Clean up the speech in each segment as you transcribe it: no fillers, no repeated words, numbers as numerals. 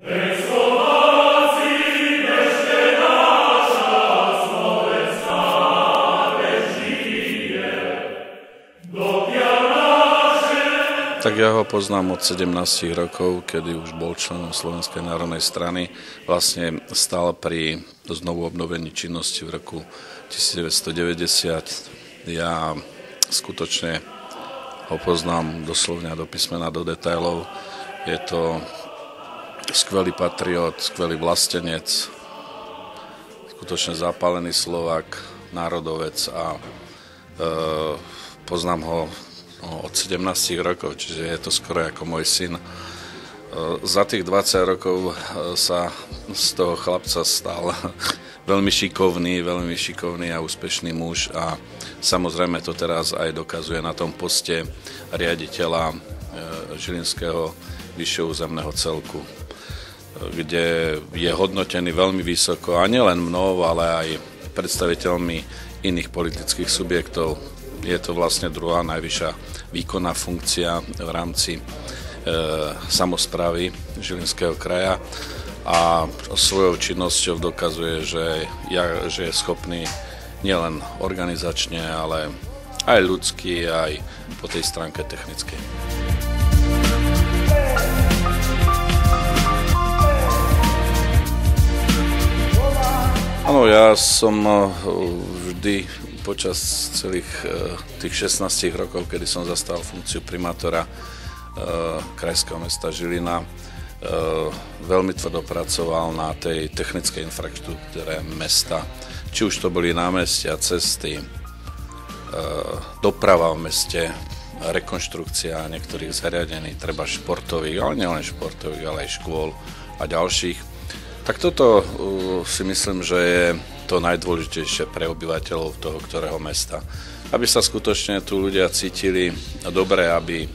Tak ja ho poznám od 17 rokov, kedy už bol členom Slovenskej národnej strany. Vlastne stál pri znovu obnovení činnosti v roku 1990. Ja skutočne ho poznám doslovne do písmena, do detailov. Je to skvelý patriot, skvelý vlastenec, skutočne zapálený Slovák, národovec a poznám ho od 17 rokov, čiže je to skoro ako môj syn. Za tých 20 rokov sa z toho chlapca stal veľmi šikovný a úspešný muž a samozrejme to teraz aj dokazuje na tom poste riaditeľa Žilinského vyššieho územného celku, kde je hodnotený veľmi vysoko a nielen mnou, ale aj predstaviteľmi iných politických subjektov. Je to vlastne druhá najvyššia výkonná funkcia v rámci samosprávy Žilinského kraja a svojou činnosťou dokazuje, že je schopný nielen organizačne, ale aj ľudský, aj po tej stránke technickej. Áno, ja som vždy počas celých tých 16 rokov, kedy som zastal funkciu primátora krajského mesta Žilina, veľmi tvrdo pracoval na tej technickej infraštruktúre mesta. Či už to boli námestia, cesty, doprava v meste, rekonštrukcia niektorých zariadení, treba športových, ale nielen športových, ale aj škôl a ďalších. Tak toto si myslím, že je to najdôležitejšie pre obyvateľov toho ktorého mesta. Aby sa skutočne tu ľudia cítili dobre, aby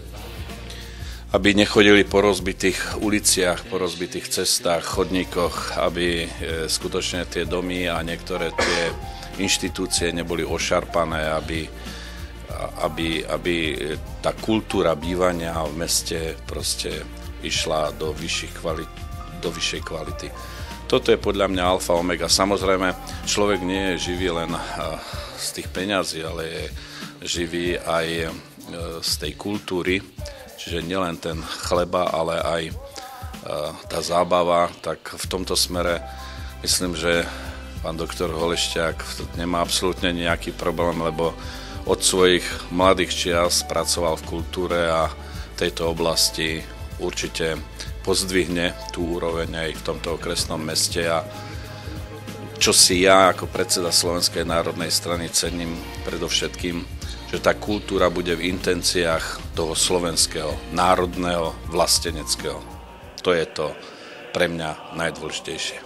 nechodili po rozbitých uliciach, po rozbitých cestách, chodníkoch, aby skutočne tie domy a niektoré tie inštitúcie neboli ošarpané, aby tá kultúra bývania v meste proste išla do vyššej kvality. Toto je podľa mňa alfa omega. Samozrejme, človek nie je živý len z tých peňazí, ale je živý aj z tej kultúry, čiže nielen ten chleba, ale aj tá zábava. Tak v tomto smere myslím, že pán doktor Holešťák nemá absolútne nejaký problém, lebo od svojich mladých čias pracoval v kultúre a tejto oblasti určite pozdvihne tú úroveň aj v tomto okresnom meste a čo si ja ako predseda Slovenskej národnej strany cením predovšetkým, že tá kultúra bude v intenciách toho slovenského, národného, vlasteneckého. To je to pre mňa najdôležitejšie.